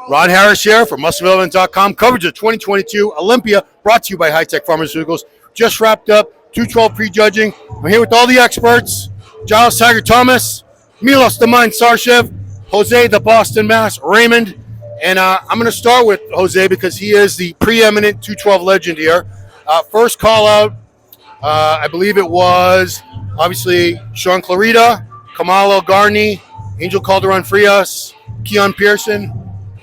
Ron Harris here for MuscleBuilding.com. Coverage of 2022 Olympia, brought to you by High Tech Pharmaceuticals. Just wrapped up 212 prejudging. I'm here with all the experts: Giles Tiger Thomas, Milos the Mind Sarcev, Jose the Boston Mass, Raymond. And I'm going to start with Jose because he is the preeminent 212 legend here. First call out, I believe it was obviously Sean Clarita, Kamalo Garni, Angel Calderon Frias, Keon Pearson.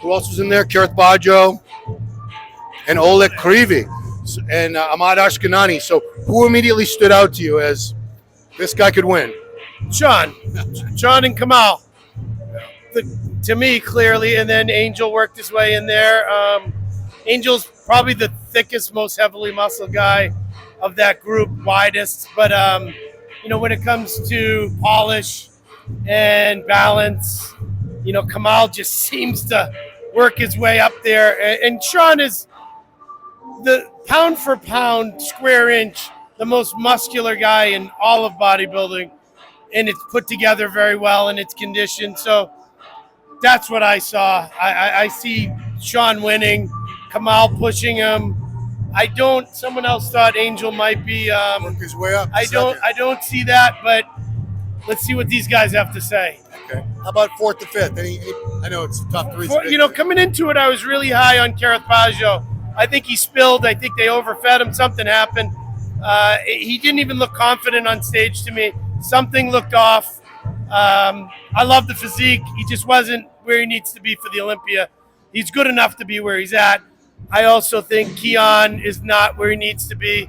Who else was in there? Kareth Bajo and Oleg Krivi and Ahmad Ashkenani. So who immediately stood out to you as this guy could win? Sean and Kamal. To me, clearly, and then Angel worked his way in there. Angel's probably the thickest, most heavily muscled guy of that group, widest. But, when it comes to polish and balance, Kamal just seems to work his way up there. And Sean is the pound for pound, square inch, the most muscular guy in all of bodybuilding. And it's put together very well and it's conditioned. So that's what I saw. I see Sean winning, Kamal pushing him. Someone else thought Angel might be Work his way up. I don't see that, but let's see what these guys have to say. Okay. How about fourth to fifth? I know it's tough to reach. Coming into it, I was really high on Kareth Bajo. I think he spilled. I think they overfed him. Something happened. He didn't even look confident on stage to me. Something looked off. I love the physique. He just wasn't where he needs to be for the Olympia. He's good enough to be where he's at. I also think Keon is not where he needs to be.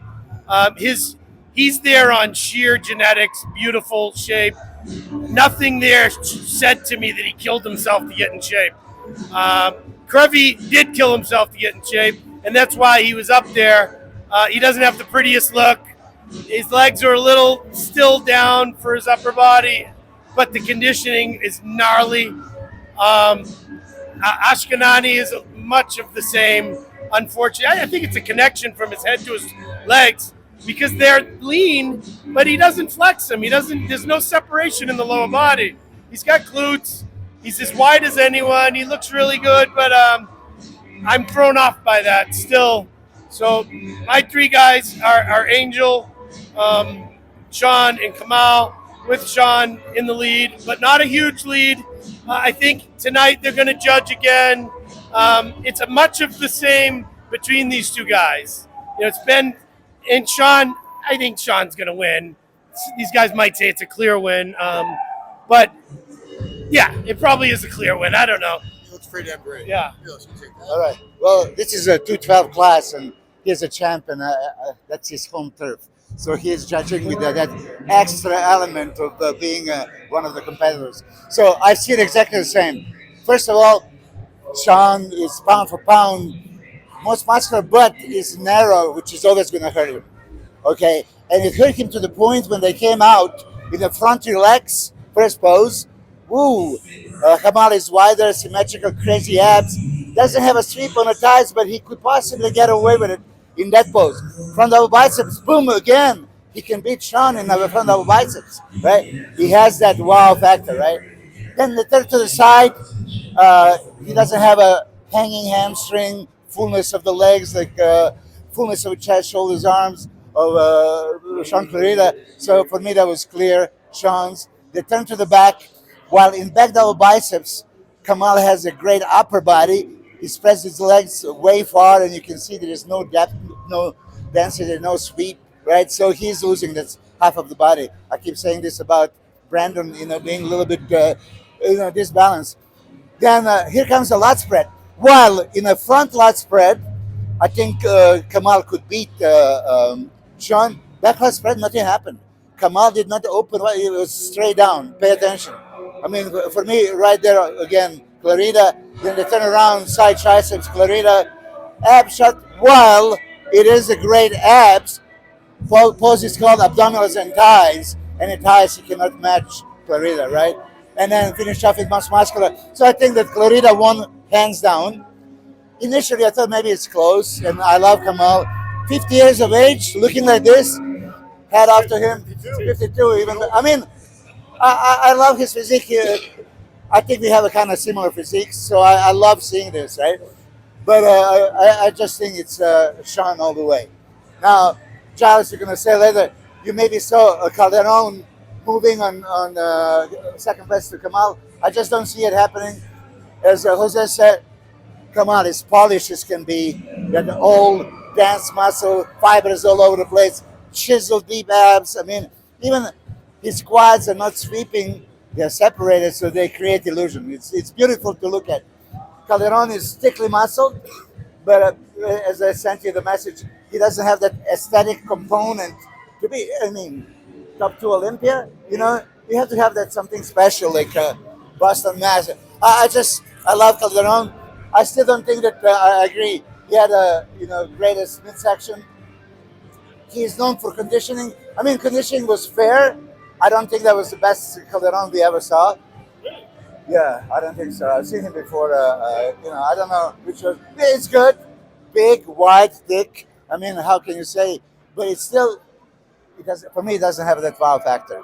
He's there on sheer genetics, beautiful shape. Nothing there said to me that he killed himself to get in shape. Krevy did kill himself to get in shape, and that's why he was up there. He doesn't have the prettiest look. His legs are a little still down for his upper body, but the conditioning is gnarly. Ashkenani is much of the same, unfortunately. I think it's a connection from his head to his legs because they're lean, but he doesn't flex them. There's no separation in the lower body. He's got glutes. He's as wide as anyone. He looks really good, but I'm thrown off by that still. So my three guys are Angel, Sean, and Kamal, with Sean in the lead, but not a huge lead. I think tonight they're going to judge again. It's a much of the same between these two guys. And Sean, I think Sean's going to win. These guys might say it's a clear win, but yeah, it probably is a clear win. I don't know. He looks pretty damn great. Yeah. All right. Well, this is a 212 class, and he's a champion. That's his home turf. So he is judging with that extra element of being one of the competitors. So I see it exactly the same. First of all, Sean is pound for pound most muscular, but is narrow, which is always going to hurt him. Okay, and it hurt him to the point when they came out in the front legs, first pose. Woo! Kamal is wider, symmetrical, crazy abs. Doesn't have a sweep on the thighs, but he could possibly get away with it in that pose. Front double biceps, boom, again. He can beat Sean in the front double biceps, right? He has that wow factor, right? Then the third to the side, he doesn't have a hanging hamstring, fullness of the legs, like fullness of chest, shoulders, arms of Sean Clarita. So for me, that was clear. Sean's. They turn to the back, while in back double biceps, Kamal has a great upper body. He spreads his legs way far, and you can see there is no depth, no density, no sweep, right? So he's losing that's half of the body. I keep saying this about Brandon, being a little bit, disbalanced. Then here comes the lat spread. While in a front lat spread, I think Kamal could beat Sean. Back lat spread, nothing happened. Kamal did not open, it was straight down. Pay attention. I mean, for me, right there, again, Clarita, then they turn around, side triceps, Clarita, ab shot, while it is a great abs, pose is called abdominals and thighs, and in thighs you cannot match Clarita, right? And then finish off with muscular. So I think that Clarita won hands down. Initially, I thought maybe it's close, and I love Kamal. 50 years of age, looking like this, head after him, 52 even. I mean, I love his physique. I think we have a kind of similar physiques, so I love seeing this, right? But I just think it's Sean all the way. Now, Giles, you're going to say later, you maybe saw Calderon moving on second place to Kamal. I just don't see it happening. As Jose said, Kamal is polished as can be. Got the old dance muscle, fibers all over the place, chiseled deep abs. I mean, even his quads are not sweeping. They're separated, so they create illusion. It's beautiful to look at. Calderon is thickly muscled, but as I sent you the message, he doesn't have that aesthetic component to be, I mean, top two Olympia. You know, you have to have that something special like Boston Mass. I love Calderon. I still don't think that I agree. He had a greatest midsection. He is known for conditioning. I mean, conditioning was fair. I don't think that was the best Calderon we ever saw. Yeah, I don't think so. I've seen him before. I don't know which was. It's good, big, wide, thick. I mean, how can you say? But it's still, for me, it doesn't have that wow factor.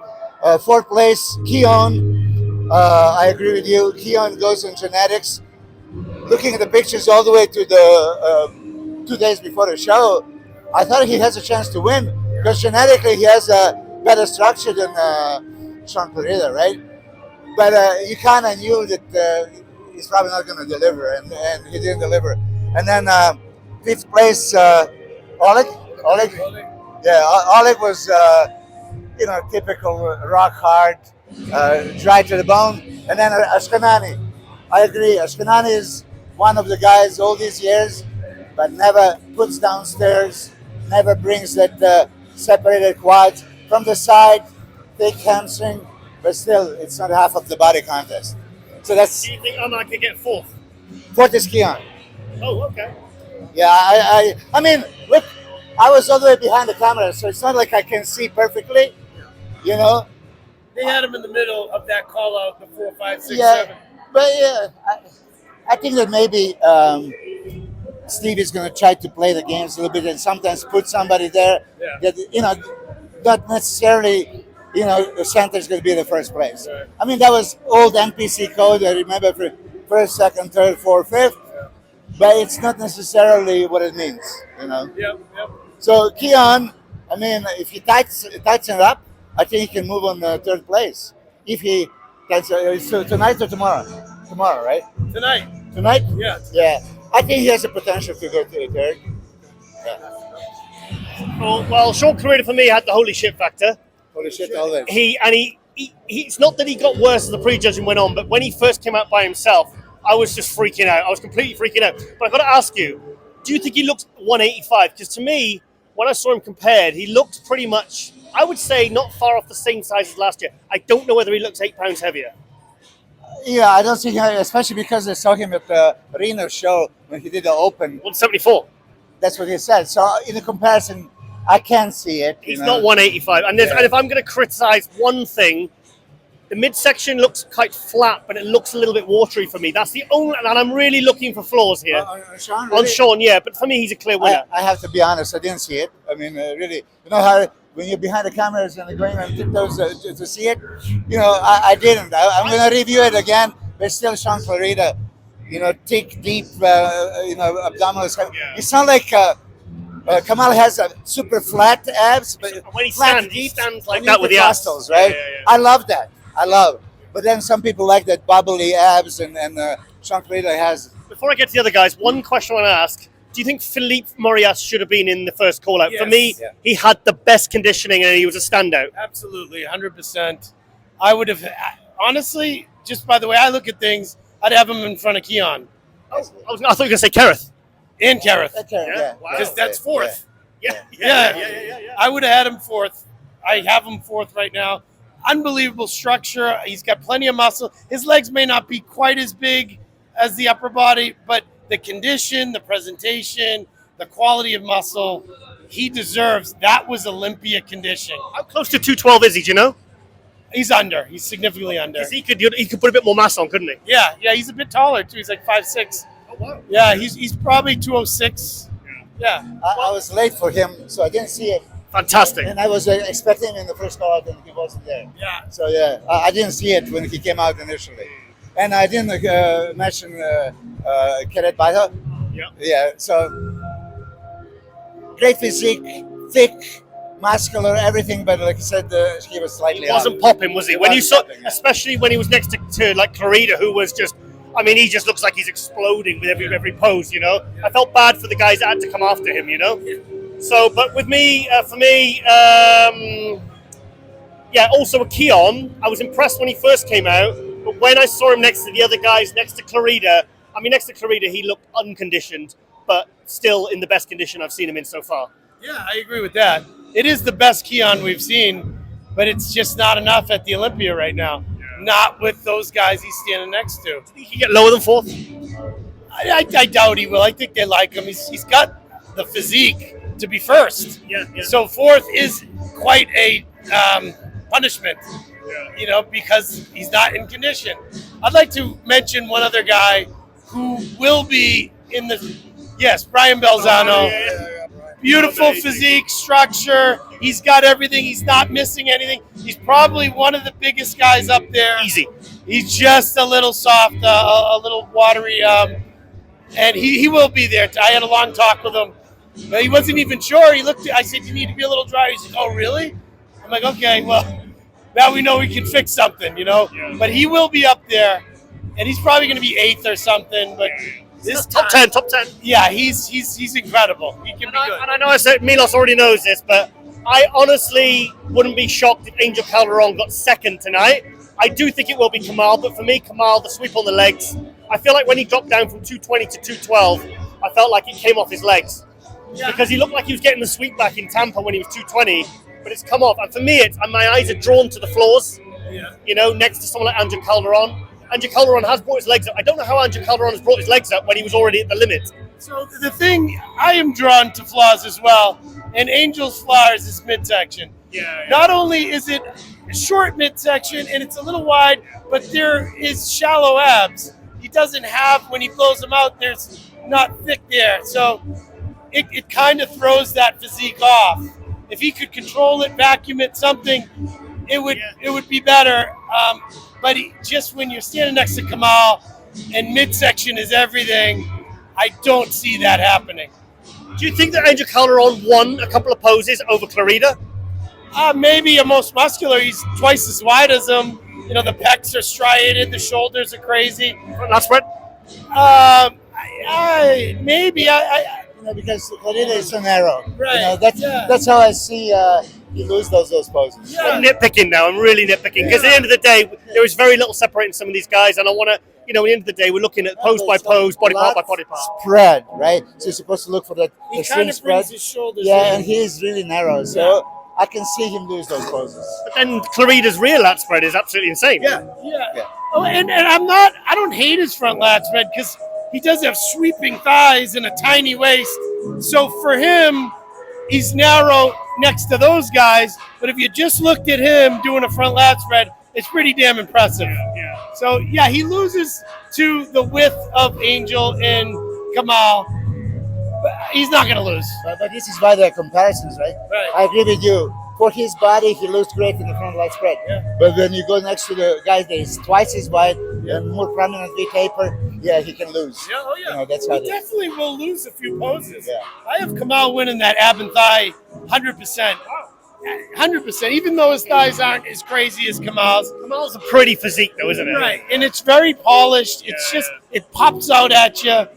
Fourth place, Keon. I agree with you. Keon goes on genetics. Looking at the pictures all the way to the 2 days before the show, I thought he has a chance to win because genetically he has a better structure than Sean Florida, right? But you kind of knew that he's probably not going to deliver, and he didn't deliver. And then fifth place, Oleg. Yeah, Oleg was typical rock hard, dry to the bone. And then Ashkenani. I agree. Ashkenani is one of the guys all these years, but never puts down stairs, never brings that separated quads from the side, thick hamstring, but still, it's not half of the body contest. So that's. Do you think Omar could get fourth? Fourth is Keon. Oh, okay. Yeah, I mean, look, I was all the way behind the camera, so it's not like I can see perfectly, you know. They had him in the middle of that call out, the 4, 5, 6, Yeah, 7. but yeah, I think that maybe Steve is going to try to play the games a little bit and sometimes put somebody there that not necessarily the center is going to be the first place. Right. I mean, that was old NPC code. I remember for first, second, third, fourth, fifth, but it's not necessarily what it means. Yep. So Keon, I mean, if he tightens it up, I think he can move on third place. If he so tonight or tomorrow? Tomorrow, right? Tonight? Yeah. Yeah. Yeah. I think he has the potential to go to the third. Yeah. Well, Sean Clarida for me had the holy shit factor. Holy shit, all this. He it's not that he got worse as the prejudging went on, but when he first came out by himself, I was just freaking out. I was completely freaking out. But I've got to ask you, do you think he looks 185? Because to me, when I saw him compared, he looked pretty much, I would say, not far off the same size as last year. I don't know whether he looks 8 pounds heavier. Yeah, I don't think, especially because I saw him at the Reno show when he did the Open. 174. That's what he said. So in the comparison, I can see it. He's not 185. And if I'm going to criticize one thing, the midsection looks quite flat, but it looks a little bit watery for me. That's the only, and I'm really looking for flaws here. Sean, On Sean, yeah, but for me, he's a clear winner. I have to be honest, I didn't see it. I mean, really, you know how when you're behind the cameras and going on tiptoes to see it, I didn't. I'm going to review it again, but still Sean Florida, thick, deep, abdominals. Yeah. It's not like Kamal has a super flat abs, but When he flat stands, he deep stands like underneath that with the abs. muscles, right? Yeah. I love that. But then some people like that bubbly abs, and Sean Florida has. Before I get to the other guys, one question I want to ask. Do you think Philippe Morias should have been in the first call-out? Yes. For me, he had the best conditioning and he was a standout. Absolutely, 100%. I would have, honestly, just by the way I look at things, I'd have him in front of Keon. I thought you were going to say Kereth. And Kareth. Yeah. Wow. Because that's fourth. Yeah. I would have had him fourth. I have him fourth right now. Unbelievable structure. He's got plenty of muscle. His legs may not be quite as big as the upper body, but the condition, the presentation, the quality of muscle, he deserves. That was Olympia condition. How close to 212 is he, do you know? He's under. He's significantly under. Because he could put a bit more mass on, couldn't he? Yeah, he's a bit taller too. He's like 5'6". Oh, wow. Yeah, he's probably 206. Yeah. I was late for him, so I didn't see it. Fantastic. And I was expecting him in the first call out, and he wasn't there. Yeah. So yeah, I didn't see it when he came out initially. And I didn't mention Kenneth Baito. Yeah. Yeah, so great physique, thick, muscular, everything, but like I said, he was slightly He wasn't off. popping, was he? He When you wasn't saw, popping, yeah. especially when he was next to like Clarita, who was just, I mean, he just looks like he's exploding with every pose, you know? I felt bad for the guys that had to come after him, you know? So, but with me, for me, yeah, also with Keon, I was impressed when he first came out, but when I saw him next to the other guys, next to Clarita, I mean, next to Clarita, he looked unconditioned, but still in the best condition I've seen him in so far. Yeah, I agree with that. It is the best Keon we've seen, but it's just not enough at the Olympia right now. Not with those guys he's standing next to. He can get lower than fourth. I doubt he will. I think they like him. He's got the physique to be first. Yeah. So fourth is quite a punishment, you know, because he's not in condition. I'd like to mention one other guy who will be in the, yes, Brian Belzano. Beautiful physique, structure. He's got everything. He's not missing anything. He's probably one of the biggest guys up there. Easy. He's just a little soft, a little watery, and he will be there. I had a long talk with him. But he wasn't even sure. He looked. I said, "You need to be a little dry." He's like, "Oh, really?" I'm like, "Okay, well, now we know we can fix something, you know." Yeah. But he will be up there, and he's probably going to be 8th or something. But this Top 10, top 10. yeah, he's incredible. He can be good. And I know I said Milos already knows this, but I honestly wouldn't be shocked if Angel Calderon got second tonight. I do think it will be Kamal, but for me, Kamal, the sweep on the legs, I feel like when he dropped down from 220 to 212, I felt like it came off his legs. Because he looked like he was getting the sweep back in Tampa when he was 220, but it's come off. And for me, my eyes are drawn to the floors, you know, next to someone like Angel Calderon. Angel Calderon has brought his legs up. I don't know how Angel Calderon has brought his legs up when he was already at the limit. So the thing, I am drawn to flaws as well, and Angel's flaw is his midsection. Not only is it a short midsection and it's a little wide, but there is shallow abs. He doesn't have, when he blows them out, there's not thick there. So it kind of throws that physique off. If he could control it, vacuum it, something, it would be better. But just when you're standing next to Kamal and midsection is everything, I don't see that happening. Do you think that Angel Calderon won a couple of poses over Clarita? Maybe a most muscular. He's twice as wide as him. You know, the pecs are striated, the shoulders are crazy. Not spread? Maybe. You know, because Clarita is so narrow. Right. You know, that's how I see you lose those poses. Yeah. I'm nitpicking now. I'm really nitpicking. Because at the end of the day, there is very little separating some of these guys. And I want to, you know, at the end of the day, we're looking at pose by pose, body part by body part. Spread, right? So you're supposed to look for that He the kind swing of spread. brings his shoulders Yeah, in. and he is really narrow. So I can see him lose those poses. But then Clarita's rear lat spread is absolutely insane. Yeah. Oh, and I don't hate his front lat spread because he does have sweeping thighs and a tiny waist. So for him, he's narrow next to those guys. But if you just looked at him doing a front lat spread, it's pretty damn impressive. Yeah. So yeah, he loses to the width of Angel and Kamal. But he's not going to lose. But this is why there are comparisons, right? Right. I agree with you. For his body, he looks great in the front lat spread. Yeah. But when you go next to the guy that is twice as wide and more prominently taper, yeah, he can lose. Yeah, oh yeah. You know, that's how He it is. definitely will lose a few poses. Yeah. I have Kamal winning that ab and thigh 100%. 100%, even though his thighs aren't as crazy as Kamal's. Kamal's a pretty physique, though, isn't it? Right, and it's very polished. It's just, it pops out at you.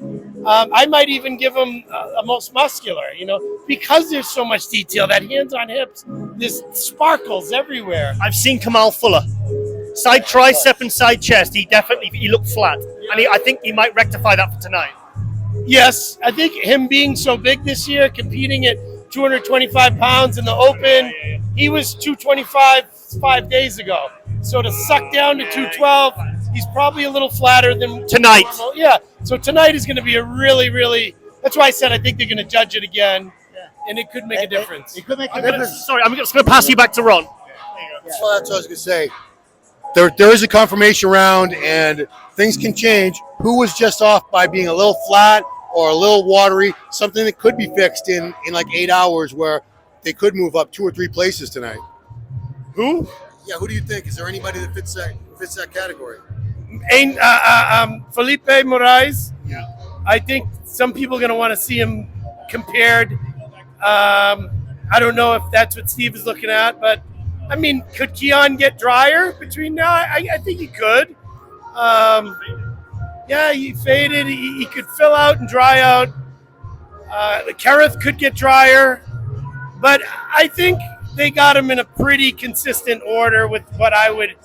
I might even give him a most muscular, you know, because there's so much detail. That hands on hips, there's sparkles everywhere. I've seen Kamal Fuller. Side tricep and side chest, he looked flat. And I think he might rectify that for tonight. Yes, I think him being so big this year, competing at 225 pounds in the open, he was 225 5 days ago. So to suck down to 212, he's probably a little flatter than Tonight. normal. Yeah, so tonight is going to be a really, really, that's why I said I think they're going to judge it again, and it could make a difference. It could make a difference. Sorry, I'm just going to pass you back to Ron. Well, that's what I was going to say. There is a confirmation round, and things can change. Who was just off by being a little flat or a little watery? Something that could be fixed in like 8 hours, where they could move up 2 or 3 places tonight. Who? Yeah, who do you think? Is there anybody that fits that category? Felipe Moraes. Yeah. I think some people are going to want to see him compared. I don't know if that's what Steve is looking at, but I mean, could Keon get drier between now? I think he could. Yeah, he faded. He could fill out and dry out. Kareth could get drier, but I think they got him in a pretty consistent order with what I would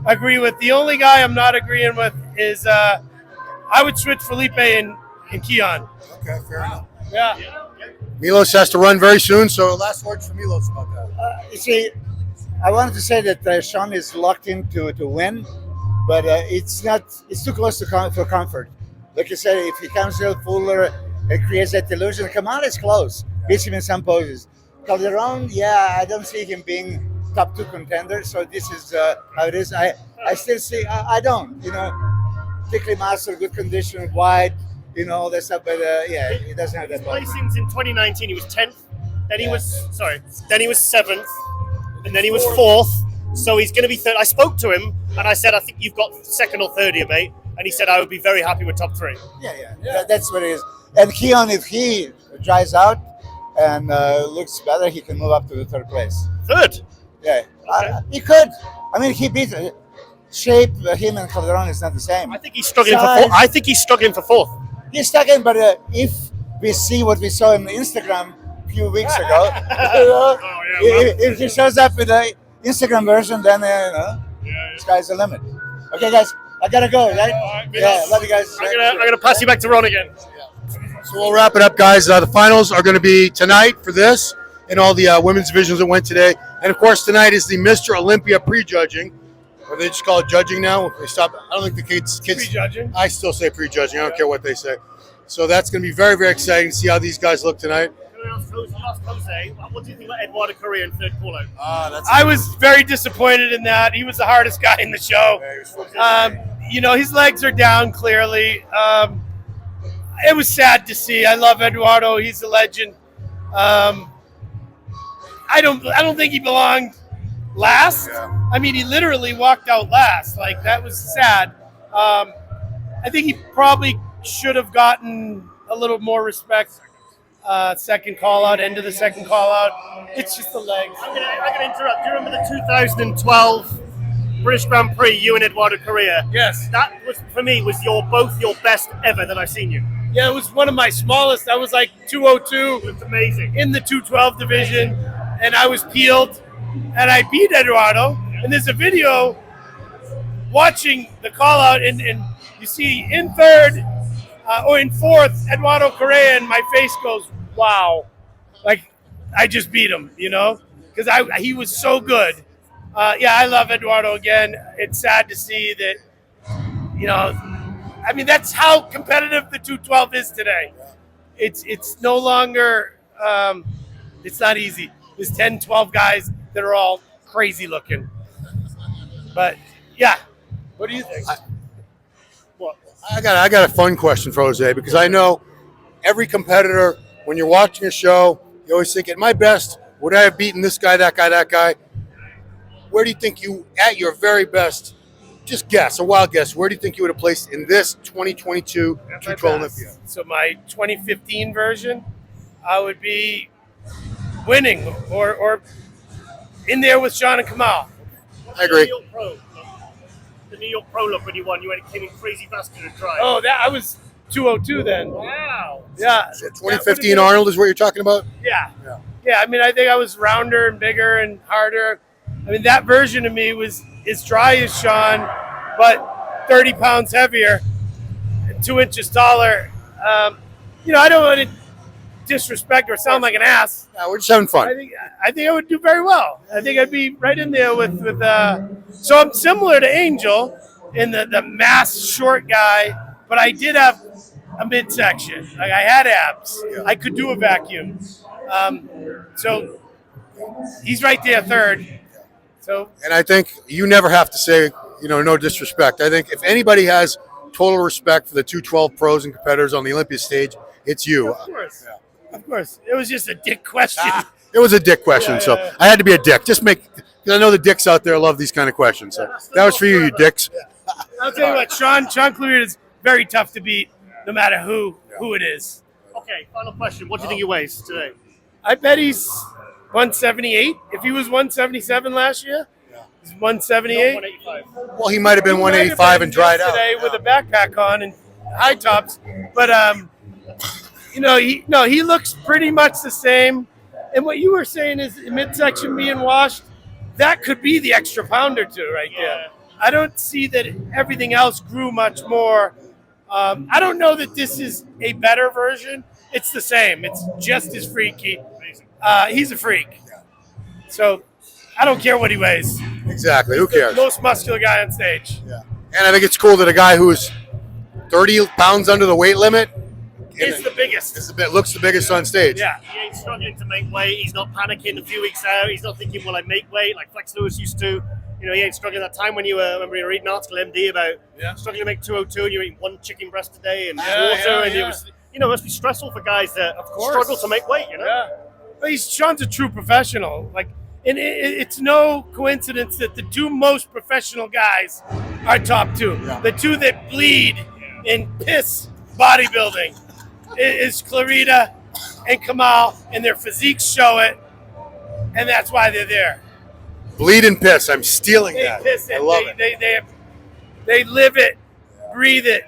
agree with. The only guy I'm not agreeing with is I would switch Felipe and Keon. Okay, fair enough. Yeah. Milos has to run very soon, so last words for Milos about that. You see, I wanted to say that Sean is locked in to win, but it's not. It's too close for comfort. Like you said, if he comes out fuller, it creates that illusion. Kamara is close. Beats him in some poses. Calderon, yeah, I don't see him being top 2 contender. So this is how it is. I still see. I don't. Thickly master, good condition, wide. All that stuff. But yeah, he doesn't have that. Placings in 2019, he was 10th. Then he was 7th, and then he was 4th. So he's going to be third. I spoke to him and I said, I think you've got 2nd or 3rd here, mate. And he said, I would be very happy with top 3. Yeah. That's what it is. And Keon, if he dries out and looks better, he can move up to the 3rd place. 3rd? Yeah, Okay. he could. I mean, he beat shape. Him and Calderon is not the same. I think he's struggling for 4th. I think he's struggling for 4th. He's second, but if we see what we saw on Instagram a few weeks ago, if he shows up with the Instagram version, then sky's the limit. Okay, guys, I gotta go. Right? Yeah, love you guys. I'm gonna pass you back to Ron again. So we'll wrap it up, guys. The finals are going to be tonight for this and all the women's divisions that went today. And, of course, tonight is the Mr. Olympia prejudging. Or they just call it judging now. They stop. I don't think the kids. Prejudging. I still say prejudging. I don't care what they say. So that's going to be very, very exciting to see how these guys look tonight. Jose, what do you think about Eduardo Correa in 3rd call out? I was very disappointed in that. He was the hardest guy in the show. His legs are down clearly. It was sad to see. I love Eduardo. He's a legend. I don't think he belonged last. Yeah. I mean, he literally walked out last. Like, that was sad. I think he probably should have gotten a little more respect. Second call out, end of the second call out. It's just the legs. I'm gonna interrupt. Do you remember the 2012 British Grand Prix, you and Eduardo Correa? Yes. That was, for me, was both your best ever that I've seen you. Yeah, it was one of my smallest. I was like 202. It's amazing. In the 212 division, and I was peeled, and I beat Eduardo. And there's a video watching the call out, and you see in 3rd or in 4th, Eduardo Correa, and my face goes, wow. Like, I just beat him, because he was so good. I love Eduardo again. It's sad to see that, I mean, that's how competitive the 212 is today. It's no longer, it's not easy. There's 10, 12 guys that are all crazy looking. But, yeah. What do you think? I got a fun question for Jose, because I know every competitor, when you're watching a show, you always think, at my best, would I have beaten this guy, that guy, that guy? Where do you think you, at your very best, just guess, a wild guess, where do you think you would have placed in this 2022 212 Olympia? So my 2015 version, I would be winning or in there with Sean and Kamal. I agree. The New York Pro look when you won, you came in crazy vascular drive. Oh, I was 202 then. Wow. Yeah. So 2015 Arnold is what you're talking about? Yeah. I mean, I think I was rounder and bigger and harder. I mean, that version of me was as dry as Sean, but 30 pounds heavier, 2 inches taller. I don't want to disrespect or sound like an ass. Yeah, we're just having fun. I think I would do very well. I think I'd be right in there with so I'm similar to Angel in the mass short guy, but I did have a midsection. Like, I had abs. I could do a vacuum. So he's right there 3rd. So, and I think you never have to say, no disrespect. I think if anybody has total respect for the 212 pros and competitors on the Olympia stage, it's you. Of course. Of course. It was just a dick question. It was a dick question, so I had to be a dick. Because I know the dicks out there love these kind of questions. So that was for you, you dicks. I'll tell you what, Sean Clarita is very tough to beat, no matter who it is. Okay, final question. What do you think he weighs today? I bet he's 178. If he was 177 last year, he's 178. 185. Well, he might have been 185 and dried out. Today with a backpack on and high tops, but he looks pretty much the same. And what you were saying is midsection being washed, that could be the extra pound or two right there. I don't see that everything else grew much more. I don't know that this is a better version. It's the same. It's just as freaky. He's a freak. So I don't care what he weighs. Exactly. Who cares? Most muscular guy on stage. Yeah. And I think it's cool that a guy who's 30 pounds under the weight limit Is the biggest. looks the biggest on stage. Yeah. He ain't struggling to make weight. He's not panicking a few weeks out. He's not thinking, will I make weight like Flex Lewis used to. He ain't struggling that time when you remember you read an article MD about struggling to make 202 and you're eating one chicken breast a day and water and it was it must be stressful for guys that struggle to make weight, Yeah. But Sean's a true professional. And it's no coincidence that the two most professional guys are top two. Yeah. The two that bleed and piss bodybuilding is Clarita and Kamal, and their physiques show it, and that's why they're there. Bleed and piss. I'm stealing that. Piss it. I love it. They live it, breathe it,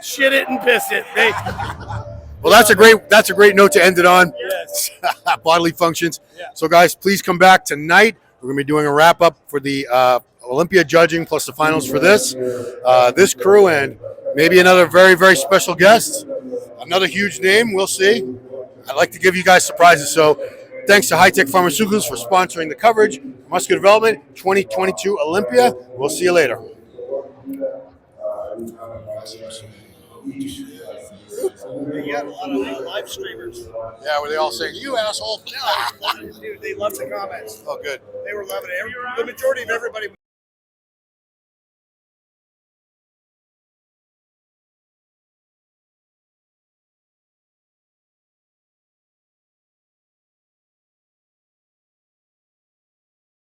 shit it, and piss it. Well, that's a great note to end it on. Yes. Bodily functions. Yeah. So, guys, please come back tonight. We're going to be doing a wrap up for the Olympia judging plus the finals for this crew, and maybe another very, very special guest, another huge name. We'll see. I'd like to give you guys surprises. So, thanks to High Tech Pharmaceuticals for sponsoring the coverage. Muscular Development 2022 Olympia. We'll see you later. You got a lot of live streamers. Yeah, were they all saying, "You asshole"? Dude, they loved the comments. Oh, good. They were loving it. The majority of everybody